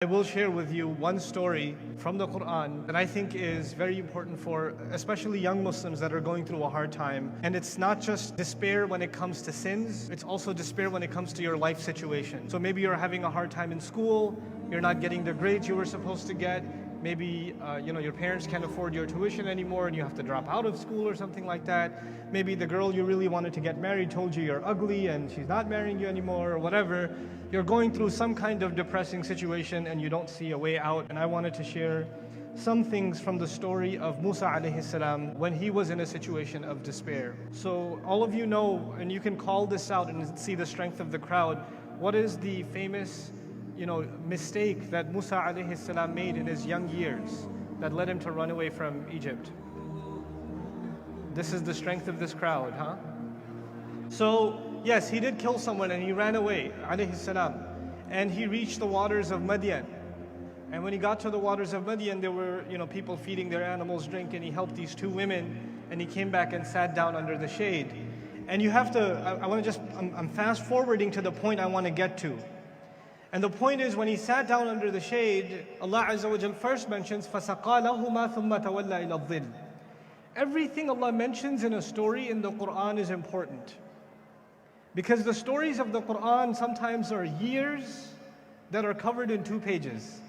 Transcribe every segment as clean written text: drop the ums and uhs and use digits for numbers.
I will share with you one story from the Quran that I think is very important for especially young Muslims that are going through a hard time. And it's not just despair when it comes to sins, it's also despair when it comes to your life situation. So maybe you're having a hard time in school, you're not getting the grades you were supposed to get, maybe your parents can't afford your tuition anymore and you have to drop out of school or something like that. Maybe the girl you really wanted to get married told you you're ugly and she's not marrying you anymore or whatever. You're going through some kind of depressing situation and you don't see a way out. And I wanted to share some things from the story of Musa alayhi salam when he was in a situation of despair. So all of you know, and you can call this out and see the strength of the crowd, what is the famous mistake that Musa alayhi salam made in his young years that led him to run away from Egypt? This is the strength of this crowd, huh? So yes, he did kill someone and he ran away, alayhi salam. And he reached the waters of Madian. And when he got to the waters of Madian, there were people feeding their animals drink, and he helped these two women, and he came back and sat down under the shade. And you have to, I'm fast forwarding to the point I want to get to. And the point is, when he sat down under the shade, Allah Azza wa Jal first mentions, فَسَقَى لَهُمَا ثُمَّ تَوَلَّى إِلَى الظِّلِّ. Everything Allah mentions in a story in the Quran is important. Because the stories of the Quran sometimes are years that are covered in 2 pages.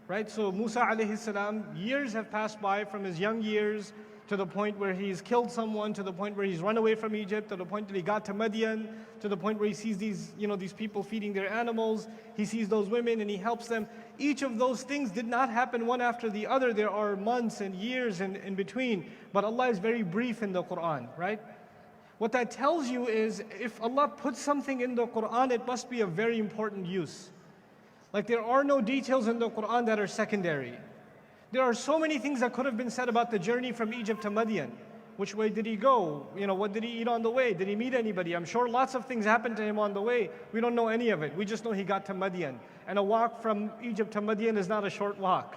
Right? So Musa alayhi salam, years have passed by from his young years to the point where he's killed someone, to the point where he's run away from Egypt, to the point that he got to Madian, to the point where he sees these people feeding their animals, he sees those women and he helps them. Each of those things did not happen one after the other. There are months and years in between. But Allah is very brief in the Quran, right? What that tells you is, if Allah puts something in the Quran, it must be a very important use. Like, there are no details in the Quran that are secondary. There are so many things that could have been said about the journey from Egypt to Madian. Which way did he go? What did he eat on the way? Did he meet anybody? I'm sure lots of things happened to him on the way. We don't know any of it. We just know he got to Madian. And a walk from Egypt to Madian is not a short walk.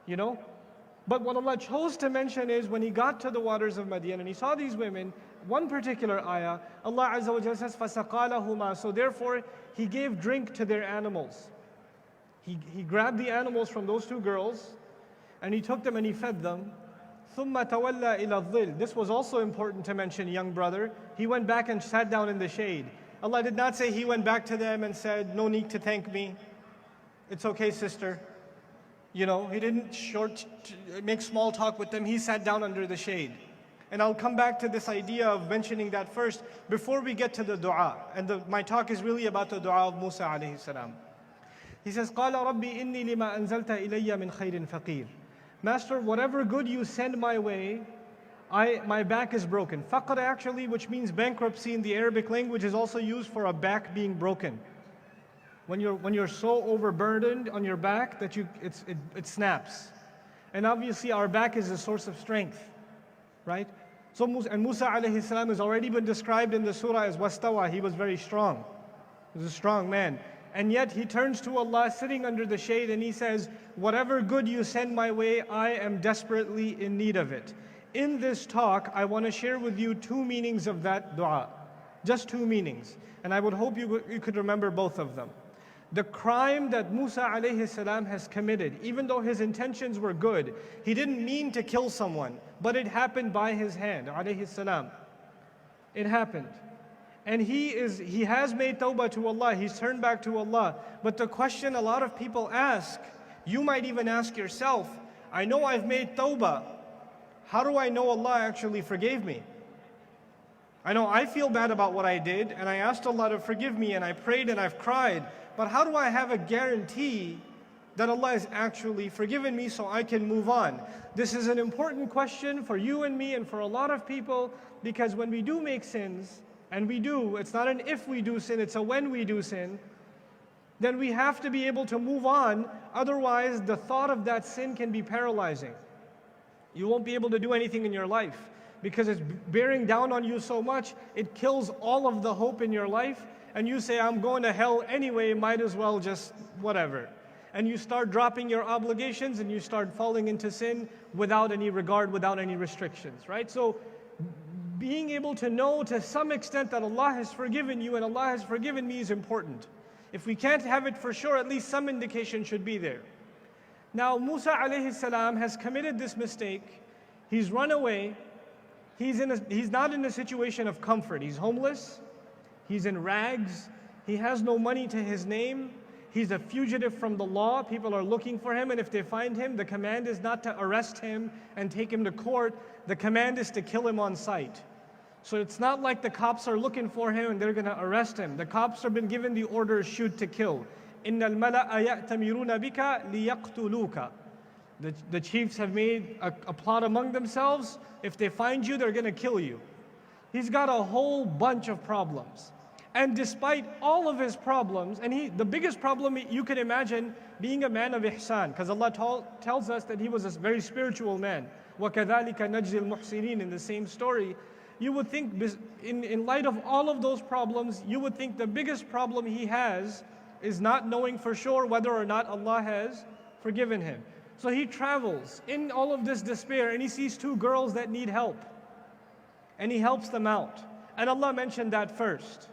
But what Allah chose to mention is, when he got to the waters of Madian and he saw these women, one particular ayah, Allah Azza wa Jalla says, فَسَقَى لَهُمَا. So therefore, he gave drink to their animals. He grabbed the animals from those 2 girls, and he took them and he fed them. ثُمَّ تَوَلَّى إِلَى الظِّلِّ. This was also important to mention, young brother. He went back and sat down in the shade. Allah did not say he went back to them and said, no need to thank me. It's okay, sister. He didn't make small talk with them. He sat down under the shade. And I'll come back to this idea of mentioning that first before we get to the dua. And my talk is really about the dua of Musa alayhi salam. He says, قَالَ رَبِّ إِنِّي لِمَا أَنزَلْتَ إِلَيَّ مِنْ خَيْرٍ فَقِيرٍ. Master, whatever good you send my way, my back is broken. Faqr actually, which means bankruptcy in the Arabic language, is also used for a back being broken. When you're so overburdened on your back that it snaps. And obviously our back is a source of strength, right? So Musa alayhi salam has already been described in the surah as wastawa. He was very strong. He was a strong man. And yet he turns to Allah sitting under the shade and he says, whatever good you send my way, I am desperately in need of it. In this talk, I want to share with you 2 meanings of that dua. Just 2 meanings. And I would hope you could remember both of them. The crime that Musa alayhi salam has committed, even though his intentions were good, he didn't mean to kill someone, but it happened by his hand, alayhi salam. It happened. And he has made tawbah to Allah, he's turned back to Allah. But the question a lot of people ask, you might even ask yourself, I know I've made tawbah. How do I know Allah actually forgave me? I know I feel bad about what I did, and I asked Allah to forgive me, and I prayed and I've cried. But how do I have a guarantee that Allah has actually forgiven me so I can move on? This is an important question for you and me and for a lot of people, because when we do make sins, and we do, it's not an if we do sin, it's a when we do sin, then we have to be able to move on. Otherwise, the thought of that sin can be paralyzing. You won't be able to do anything in your life because it's bearing down on you so much, it kills all of the hope in your life. And you say, I'm going to hell anyway, might as well just whatever. And you start dropping your obligations and you start falling into sin without any regard, without any restrictions, right? So being able to know to some extent that Allah has forgiven you and Allah has forgiven me is important. If we can't have it for sure, at least some indication should be there. Now Musa alayhi salam has committed this mistake. He's run away. He's not in a situation of comfort. He's homeless. He's in rags. He has no money to his name. He's a fugitive from the law. People are looking for him, and if they find him, the command is not to arrest him and take him to court. The command is to kill him on sight. So it's not like the cops are looking for him and they're going to arrest him. The cops have been given the order, shoot to kill. إِنَّ الْمَلَأَ يَأْتَمِرُونَ بِكَ لِيَقْتُلُوكَ. The chiefs have made a plot among themselves. If they find you, they're going to kill you. He's got a whole bunch of problems. And despite all of his problems, and the biggest problem you can imagine being a man of ihsan, because Allah tells us that he was a very spiritual man. وَكَذَلِكَ نَجْزِي الْمُحْسِنِينَ in the same story. You would think, in light of all of those problems, you would think the biggest problem he has is not knowing for sure whether or not Allah has forgiven him. So he travels in all of this despair and he sees two girls that need help. And he helps them out. And Allah mentioned that first.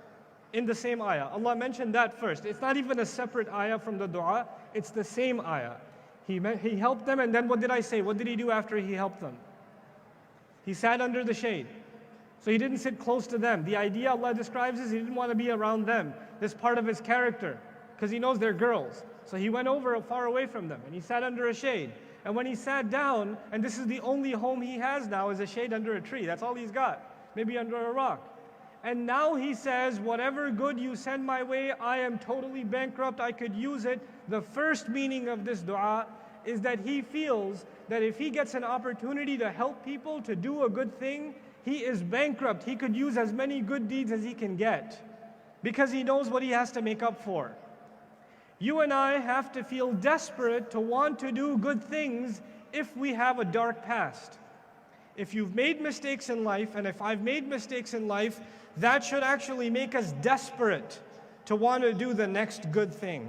In the same ayah, Allah mentioned that first. It's not even a separate ayah from the dua, it's the same ayah. He helped them, and then what did I say? What did he do after he helped them? He sat under the shade. So he didn't sit close to them. The idea Allah describes is he didn't want to be around them. This part of his character, because he knows they're girls. So he went over far away from them, and he sat under a shade. And when he sat down, and this is the only home he has now, is a shade under a tree. That's all he's got, maybe under a rock. And now he says, whatever good you send my way, I am totally bankrupt, I could use it. The first meaning of this dua is that he feels that if he gets an opportunity to help people, to do a good thing, he is bankrupt. He could use as many good deeds as he can get because he knows what he has to make up for. You and I have to feel desperate to want to do good things if we have a dark past. If you've made mistakes in life, and if I've made mistakes in life, that should actually make us desperate to want to do the next good thing.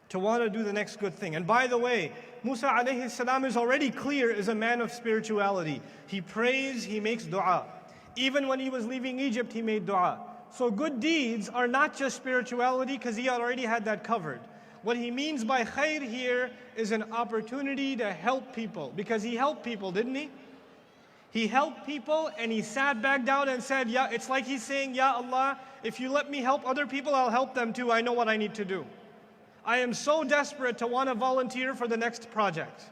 To want to do the next good thing. And by the way, Musa alayhi salam is already clear as a man of spirituality. He prays, he makes dua. Even when he was leaving Egypt, he made dua. So good deeds are not just spirituality, because he already had that covered. What he means by khair here is an opportunity to help people, because he helped people, didn't he? He helped people and he sat back down and said, yeah, it's like he's saying, Ya Allah, if you let me help other people, I'll help them too. I know what I need to do. I am so desperate to want to volunteer for the next project.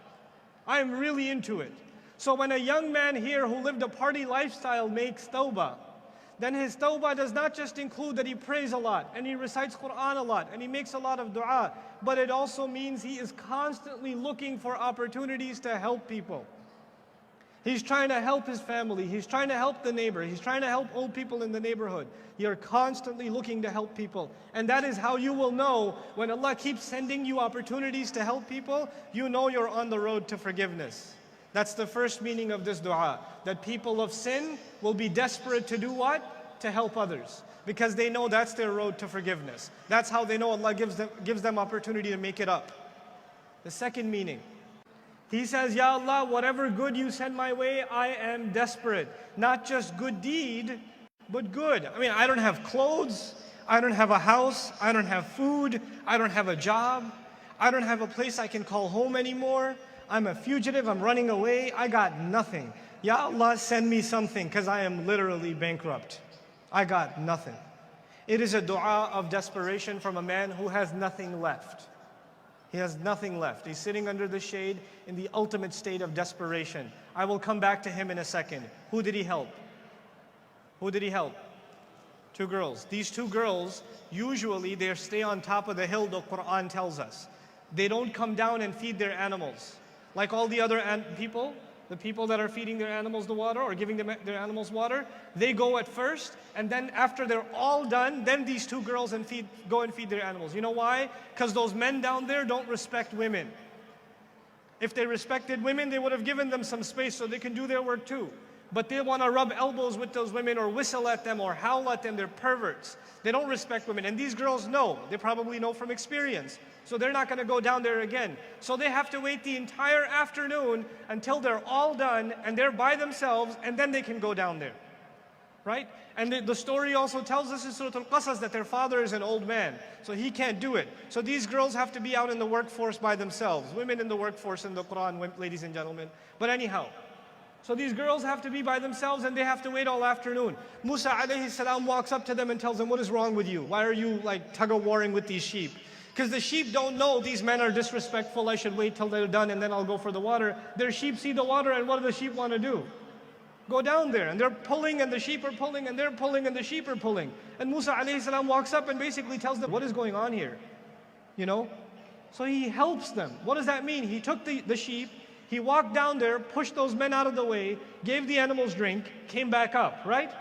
I am really into it. So when a young man here who lived a party lifestyle makes tawbah, then his tawbah does not just include that he prays a lot and he recites Quran a lot and he makes a lot of dua, but it also means he is constantly looking for opportunities to help people. He's trying to help his family. He's trying to help the neighbor. He's trying to help old people in the neighborhood. You're constantly looking to help people. And that is how you will know when Allah keeps sending you opportunities to help people, you know you're on the road to forgiveness. That's the first meaning of this dua. That people of sin will be desperate to do what? To help others. Because they know that's their road to forgiveness. That's how they know Allah gives them opportunity to make it up. The second meaning. He says, Ya Allah, whatever good you send my way, I am desperate. Not just good deed, but good. I mean, I don't have clothes, I don't have a house, I don't have food, I don't have a job, I don't have a place I can call home anymore. I'm a fugitive, I'm running away, I got nothing. Ya Allah, send me something, because I am literally bankrupt. I got nothing. It is a dua of desperation from a man who has nothing left. He has nothing left. He's sitting under the shade in the ultimate state of desperation. I will come back to him in a second. Who did he help? Who did he help? Two girls. These two girls, usually they stay on top of the hill, the Quran tells us. They don't come down and feed their animals. Like all the other people, the people that are feeding their animals the water or giving them their animals water, they go at first, and then after they're all done, then these two girls go and feed their animals. You know why? Because those men down there don't respect women. If they respected women, they would have given them some space so they can do their work too. But they want to rub elbows with those women or whistle at them or howl at them. They're perverts. They don't respect women. And these girls know. They probably know from experience. So they're not going to go down there again. So they have to wait the entire afternoon until they're all done and they're by themselves, and then they can go down there. right? And the story also tells us in Surah Al-Qasas that their father is an old man, so he can't do it. So these girls have to be out in the workforce by themselves. Women in the workforce in the Quran, ladies and gentlemen. But anyhow, so these girls have to be by themselves and they have to wait all afternoon. Musa alayhi salam walks up to them and tells them, what is wrong with you? Why are you like tug-of-warring with these sheep? Because the sheep don't know these men are disrespectful, I should wait till they're done and then I'll go for the water. Their sheep see the water and what do the sheep want to do? Go down there, and they're pulling and the sheep are pulling and they're pulling and the sheep are pulling. And Musa alayhi salam walks up and basically tells them, what is going on here? You know? So he helps them. What does that mean? He took the sheep, he walked down there, pushed those men out of the way, gave the animals drink, came back up, right?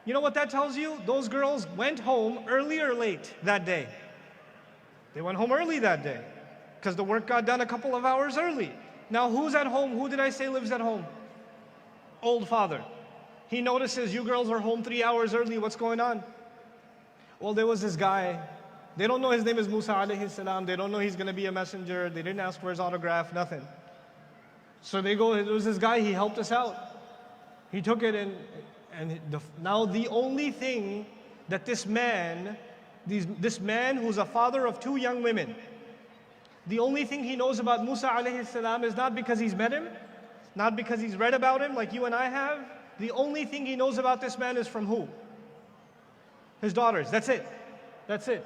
You know what that tells you? Those girls went home early or late that day. They went home early that day because the work got done a couple of hours early. Now who's at home? Who did I say lives at home? Old father. He notices you girls are home 3 hours early. What's going on? Well, there was this guy. They don't know his name is Musa alayhi salam. They don't know he's going to be a messenger. They didn't ask for his autograph, nothing. So they go, there was this guy, he helped us out. He took it now the only thing that this man who's a father of 2 young women, the only thing he knows about Musa alayhi salam is not because he's met him, not because he's read about him like you and I have. The only thing he knows about this man is from who? His daughters. That's it. That's it.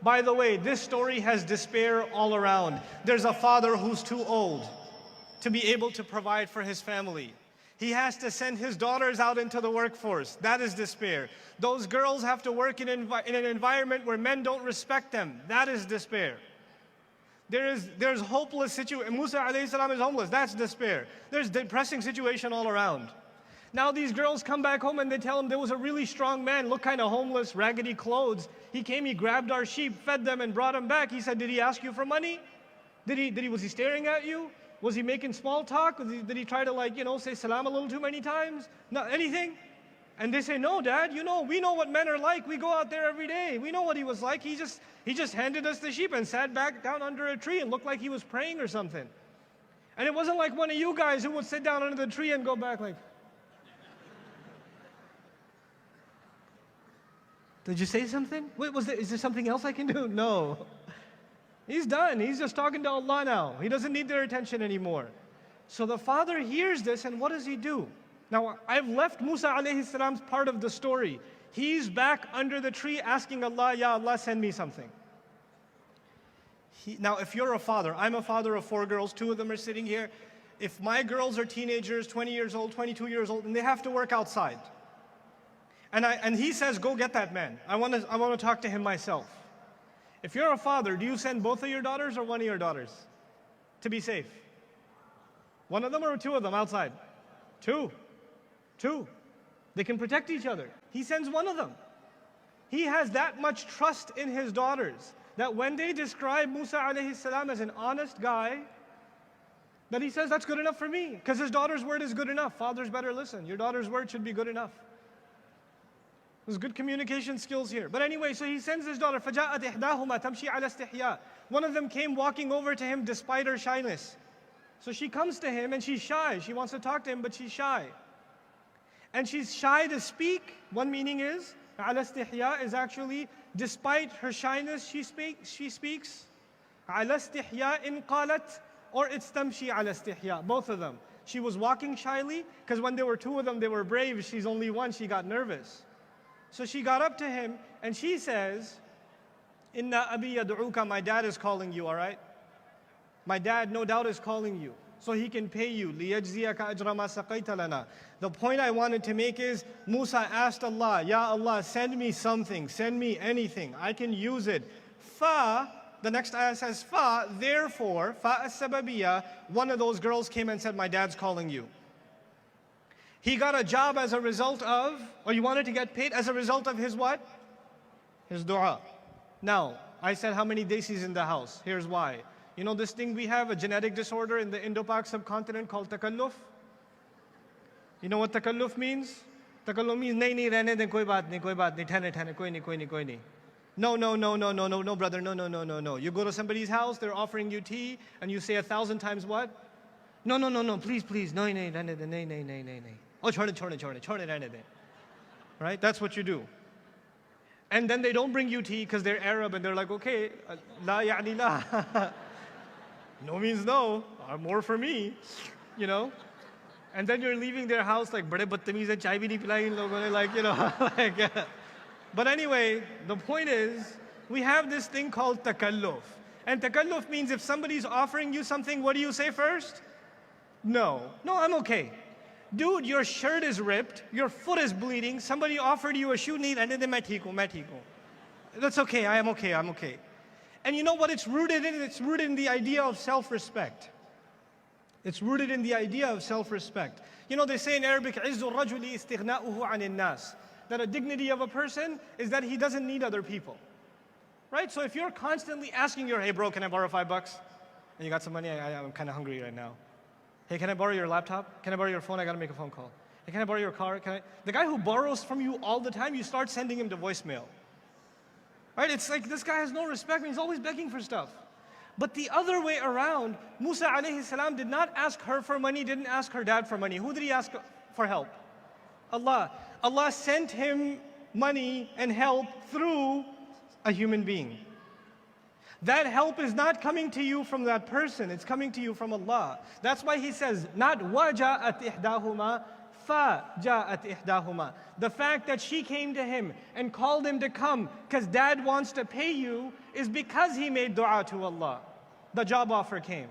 By the way, this story has despair all around. There's a father who's too old to be able to provide for his family. He has to send his daughters out into the workforce. That is despair. Those girls have to work in an environment where men don't respect them. That is despair. There's hopeless situation. Musa alayhi salam is homeless. That's despair. There's depressing situation all around. Now these girls come back home and they tell him there was a really strong man, looked kind of homeless, raggedy clothes. He came, he grabbed our sheep, fed them and brought them back. He said, did he ask you for money? Was he staring at you? Was he making small talk? Did he try to say salam a little too many times? No, anything? And they say, no, Dad, we know what men are like. We go out there every day. We know what he was like. He just handed us the sheep and sat back down under a tree and looked like he was praying or something. And it wasn't like one of you guys who would sit down under the tree and go back like, did you say something? Wait, is there something else I can do? No. He's done. He's just talking to Allah now. He doesn't need their attention anymore. So the father hears this and what does he do? Now, I've left Musa alayhi salam's part of the story. He's back under the tree asking Allah, Ya Allah, send me something. Now, if you're a father, I'm a father of 4 girls, 2 of them are sitting here. If my girls are teenagers, 20 years old, 22 years old, and they have to work outside, and he says, go get that man. I want to talk to him myself. If you're a father, do you send both of your daughters or one of your daughters to be safe? One of them or 2 of them outside? 2. They can protect each other. He sends one of them. He has that much trust in his daughters that when they describe Musa alayhi salam as an honest guy, that he says, that's good enough for me. Because his daughter's word is good enough. Fathers better listen. Your daughter's word should be good enough. There's good communication skills here. But anyway, so he sends his daughter, فَجَاءَتْ إِحْدَاهُمَا تَمْشِي عَلَى اسْتِحْيَاءٍ. One of them came walking over to him despite her shyness. So she comes to him and she's shy. She wants to talk to him, but she's shy. And she's shy to speak. One meaning is, عَلَى اسْتِحْيَاء is actually, despite her shyness, she speaks. عَلَى اسْتِحْيَاءٍ قَالَتْ, or it's تَمْشِي عَلَى اسْتِحْيَاء. Both of them. She was walking shyly, because when there were 2 of them, they were brave. She's only one, she got nervous. So she got up to him and she says, Inna abi yad'uka, my dad is calling you, all right? My dad no doubt is calling you, so he can pay you. لِيَجْزِيَكَ أَجْرَ مَا سَقَيْتَ لَنَا. The point I wanted to make is, Musa asked Allah, Ya Allah, send me something, send me anything, I can use it. The next ayah says, therefore, as-sababiyya, one of those girls came and said, my dad's calling you. He got a job as a result of, or he wanted to get paid as a result of his what? His dua. Now, I said how many desis in the house. Here's why. You know this thing we have, a genetic disorder in the Indo-Pak subcontinent called takalluf? You know what takalluf means? Takalluf means, nahi rehne de, koi baat nahi, thane, koi nahi. No, brother, no. You go to somebody's house, they're offering you tea, and you say 1,000 times what? No, please, no, nahi, rehne de, nahi. Oh, chhode rehne de. right? That's what you do. And then they don't bring you tea because they're Arab and they're like, okay, la ya'ni la. No means no, or more for me, you know? And then you're leaving their house like, bade badtameez hai, chai bhi nahi pilai in logon ne, like, you know, like. But anyway, the point is, we have this thing called takalluf. And takalluf means if somebody's offering you something, what do you say first? No, I'm okay. Dude, your shirt is ripped, your foot is bleeding, somebody offered you a shoe, need, and then main theek hu. That's okay, I'm okay. And you know what it's rooted in? It's rooted in the idea of self-respect. It's rooted in the idea of self-respect. You know, they say in Arabic, عِزُّ الرَّجُلِ إِسْتِغْنَاؤُهُ عَنِ النَّاسِ, that a dignity of a person is that he doesn't need other people. Right? So if you're constantly asking hey bro, can I borrow $5? And you got some money, I'm kind of hungry right now. Hey, can I borrow your laptop? Can I borrow your phone? I gotta make a phone call. Hey, can I borrow your car? The guy who borrows from you all the time, you start sending him to voicemail. Right? It's like this guy has no respect and he's always begging for stuff. But the other way around, Musa alayhi salam did not ask her for money, didn't ask her dad for money. Who did he ask for help? Allah. Allah sent him money and help through a human being. That help is not coming to you from that person, it's coming to you from Allah. That's why he says, not وَجَاءَتْ إِحْدَاهُمَا فَجَاءَتْ إِحْدَاهُمَا. The fact that she came to him and called him to come because dad wants to pay you is because he made dua to Allah. The job offer came.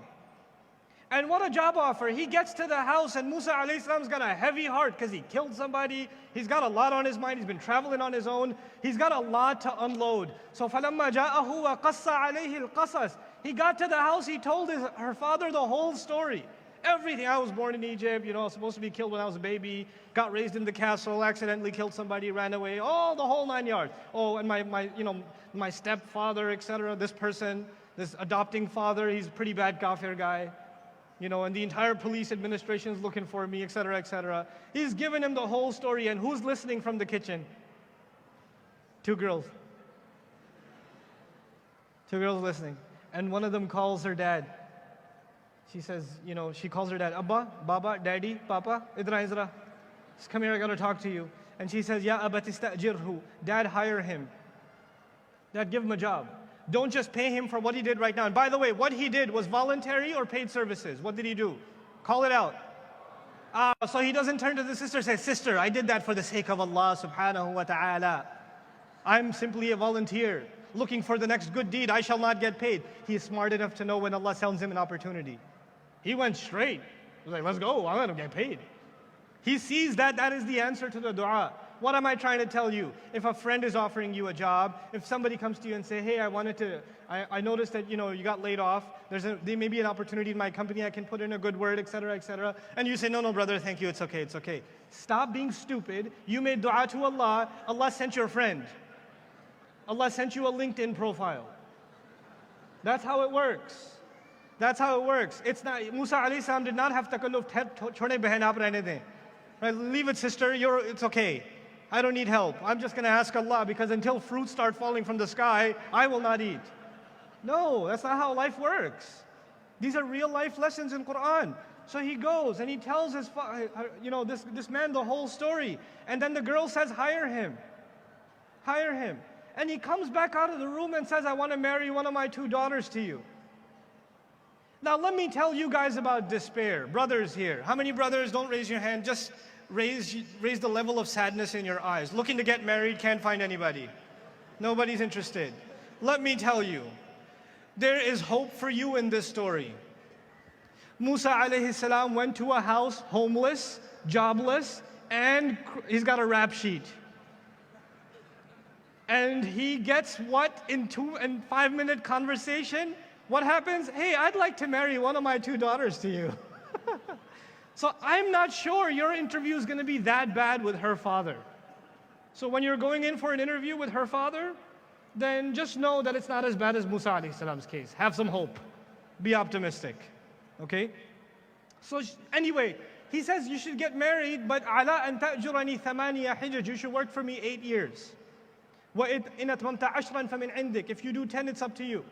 And what a job offer. He gets to the house and Musa alayhi salam's got a heavy heart because he killed somebody. He's got a lot on his mind. He's been traveling on his own. He's got a lot to unload. So فَلَمَّا جَاءَهُ وَقَصَّ عَلَيْهِ الْقَصَصِ. He got to the house, he told her father the whole story. Everything. I was born in Egypt, you know, I was supposed to be killed when I was a baby, got raised in the castle, accidentally killed somebody, ran away, the whole 9 yards. And my stepfather, etc., this person, this adopting father, he's a pretty bad kafir guy. You know, and the entire police administration is looking for me, etc., etc. He's given him the whole story, and who's listening from the kitchen? Two girls. Two girls listening. And one of them calls her dad. She says, she calls her dad, Abba, Baba, Daddy, Papa, Idra. Just come here, I gotta talk to you. And she says, Ya abati sta'jirhu. Dad, hire him. Dad, give him a job. Don't just pay him for what he did right now. And by the way, what he did was voluntary or paid services. What did he do? Call it out. So he doesn't turn to the sister and say, Sister, I did that for the sake of Allah subhanahu wa ta'ala. I'm simply a volunteer looking for the next good deed. I shall not get paid. He is smart enough to know when Allah sends him an opportunity. He went straight. He was like, let's go, I'm going to get paid. He sees that is the answer to the dua. What am I trying to tell you? If a friend is offering you a job, if somebody comes to you and say, hey, I noticed that you got laid off. There may be an opportunity in my company. I can put in a good word, etc., etc. And you say, no, brother, thank you. It's okay. Stop being stupid. You made dua to Allah. Allah sent your friend. Allah sent you a LinkedIn profile. That's how it works. It's not. Musa alayhi salam did not have takalluf. Chhode behen aap rehne dein. Right? Leave it, sister. It's okay. I don't need help. I'm just going to ask Allah because until fruits start falling from the sky, I will not eat. No, that's not how life works. These are real life lessons in Quran. So he goes and he tells this man the whole story. And then the girl says, hire him. And he comes back out of the room and says, I want to marry one of my 2 daughters to you. Now let me tell you guys about despair. Brothers here. How many brothers? Don't raise your hand. Just raise the level of sadness in your eyes. Looking to get married, can't find anybody. Nobody's interested. Let me tell you, there is hope for you in this story. Musa alayhi salam went to a house, homeless, jobless, and he's got a rap sheet. And he gets what in 2 and 5 minute conversation? What happens? Hey, I'd like to marry one of my 2 daughters to you. So I'm not sure your interview is going to be that bad with her father. So when you're going in for an interview with her father, then just know that it's not as bad as Musa alayhi salam's case. Have some hope. Be optimistic. Okay? So anyway, he says you should get married, but ala an ta'jurani thamaniya hijaj. You should work for me 8 years. وَإِنْ أَتْمَمْتَ عَشْرًا فَمِنْ عِنْدِكَ. If you do 10, it's up to you.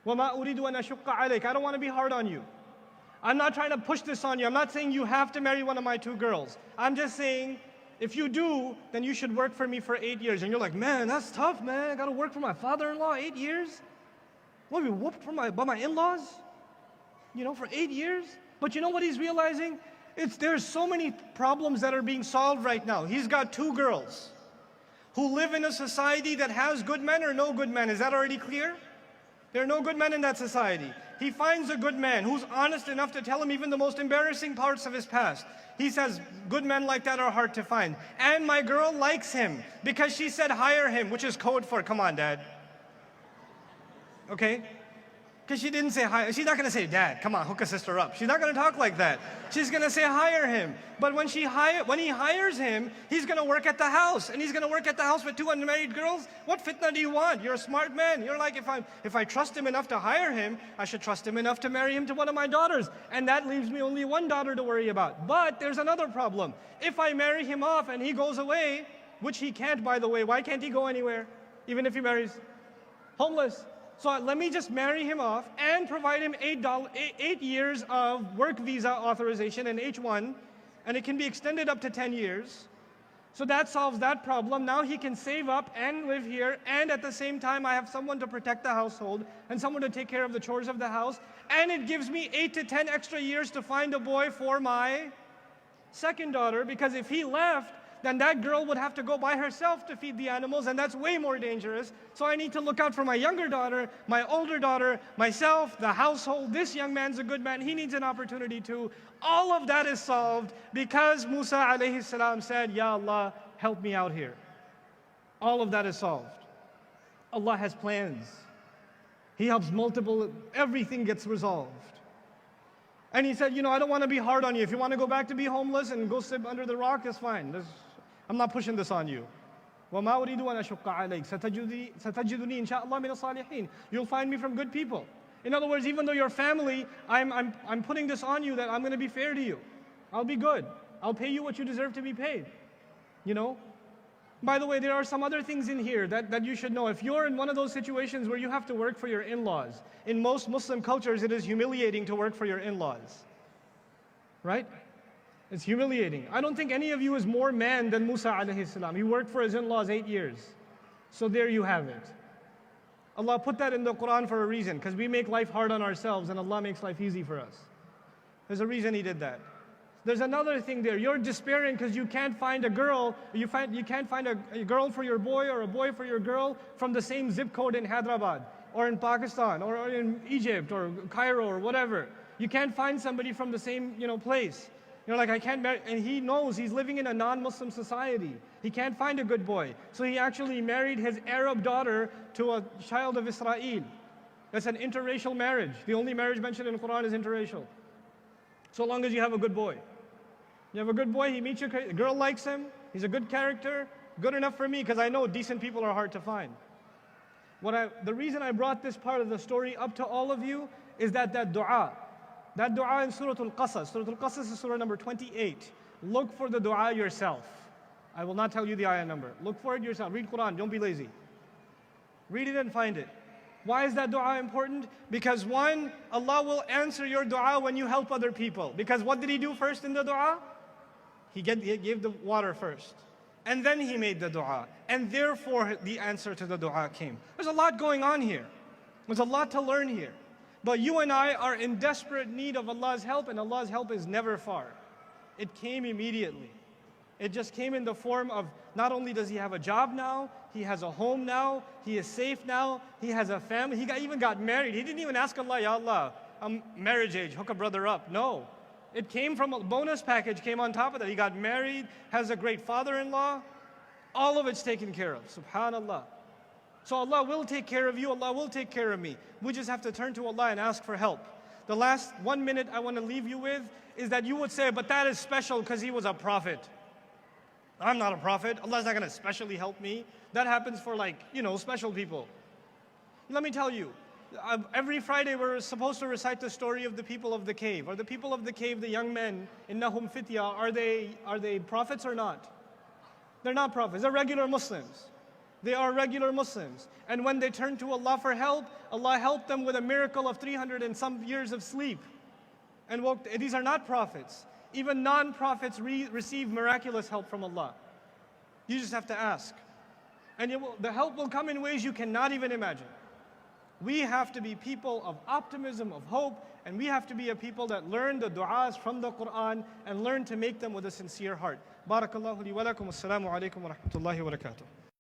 وَمَا أُرِيدُ أَنْ أَشُقَّ عَلَيْكَ. I don't want to be hard on you. I'm not trying to push this on you. I'm not saying you have to marry one of my 2 girls. I'm just saying, If you do, then you should work for me for 8 years. And you're like, man, that's tough, man. I gotta work for my father-in-law 8 years? What, be whooped by my in-laws? For 8 years? But you know what he's realizing? There's so many problems that are being solved right now. He's got 2 girls who live in a society that has good men or no good men. Is that already clear? There are no good men in that society. He finds a good man who's honest enough to tell him even the most embarrassing parts of his past. He says, good men like that are hard to find. And my girl likes him because she said hire him, which is code for, come on, dad. Okay? Because she didn't say hire. She's not going to say, dad, come on, hook a sister up. She's not going to talk like that. She's going to say hire him. But when he hires him, he's going to work at the house. And he's going to work at the house with 2 unmarried girls. What fitna do you want? You're a smart man. You're like, if I trust him enough to hire him, I should trust him enough to marry him to one of my daughters. And that leaves me only 1 daughter to worry about. But there's another problem. If I marry him off and he goes away, which he can't, by the way, why can't he go anywhere? Even if he marries homeless. So let me just marry him off and provide him 8 years of work visa authorization and H1, and it can be extended up to 10 years. So that solves that problem. Now he can save up and live here, and at the same time I have someone to protect the household and someone to take care of the chores of the house, and it gives me 8 to 10 extra years to find a boy for my second daughter, because if he left, then that girl would have to go by herself to feed the animals, and that's way more dangerous. So I need to look out for my younger daughter, my older daughter, myself, the household. This young man's a good man. He needs an opportunity too. All of that is solved because Musa alayhi salam said, Ya Allah, help me out here. All of that is solved. Allah has plans. He helps everything gets resolved. And he said, I don't want to be hard on you. If you want to go back to be homeless and go sit under the rock, that's fine. I'm not pushing this on you. وَمَا أُرِيدُ أَنْ أَشُقَّ عَلَيْكَ سَتَجِدُنِي إِنْ شَاءَ اللَّهِ مِنَ الصَّالِحِينَ. You'll find me from good people. In other words, even though you're family, I'm putting this on you that I'm going to be fair to you. I'll be good. I'll pay you what you deserve to be paid. By the way, there are some other things in here that you should know. If you're in one of those situations where you have to work for your in-laws, in most Muslim cultures, it is humiliating to work for your in-laws. Right? It's humiliating. I don't think any of you is more man than Musa alayhi salam. He worked for his in-laws 8 years. So there you have it. Allah put that in the Quran for a reason, because we make life hard on ourselves and Allah makes life easy for us. There's a reason He did that. There's another thing there. You're despairing because you can't find a girl. You can't find a girl for your boy or a boy for your girl from the same zip code in Hyderabad or in Pakistan or in Egypt or Cairo or whatever. You can't find somebody from the same place. You're like, I can't marry. And he knows he's living in a non-Muslim society. He can't find a good boy. So he actually married his Arab daughter to a child of Israel. That's an interracial marriage. The only marriage mentioned in the Quran is interracial. So long as you have a good boy. You have a good boy, he meets you, the girl likes him, he's a good character, good enough for me, because I know decent people are hard to find. The reason I brought this part of the story up to all of you is that dua in Surah Al-Qasas. Surah Al-Qasas is surah number 28. Look for the dua yourself. I will not tell you the ayah number. Look for it yourself. Read Quran, don't be lazy. Read it and find it. Why is that dua important? Because one, Allah will answer your dua when you help other people. Because what did He do first in the dua? He gave the water first. And then He made the dua. And therefore the answer to the dua came. There's a lot going on here. There's a lot to learn here. But you and I are in desperate need of Allah's help, and Allah's help is never far. It came immediately. It just came in the form of, not only does he have a job now, he has a home now, he is safe now, he has a family, even got married. He didn't even ask Allah, Ya Allah, I'm marriage age, hook a brother up. No. It came from a bonus package, came on top of that. He got married, has a great father-in-law. All of it's taken care of, subhanallah. So Allah will take care of you, Allah will take care of me. We just have to turn to Allah and ask for help. The last 1 minute I want to leave you with is that you would say, but that is special because he was a prophet. I'm not a prophet. Allah's not going to specially help me. That happens for special people. Let me tell you, every Friday we're supposed to recite the story of the people of the cave. Are the people of the cave, the young men, innahum fitya, are they prophets or not? They're not prophets. They're regular Muslims. They are regular Muslims. And when they turned to Allah for help, Allah helped them with a miracle of 300 and some years of sleep. And these are not prophets. Even non-prophets receive miraculous help from Allah. You just have to ask. And the help will come in ways you cannot even imagine. We have to be people of optimism, of hope, and we have to be a people that learn the du'as from the Quran and learn to make them with a sincere heart. Barakallahu li wa lakum. Assalamu alaikum wa rahmatullahi wa barakatuh.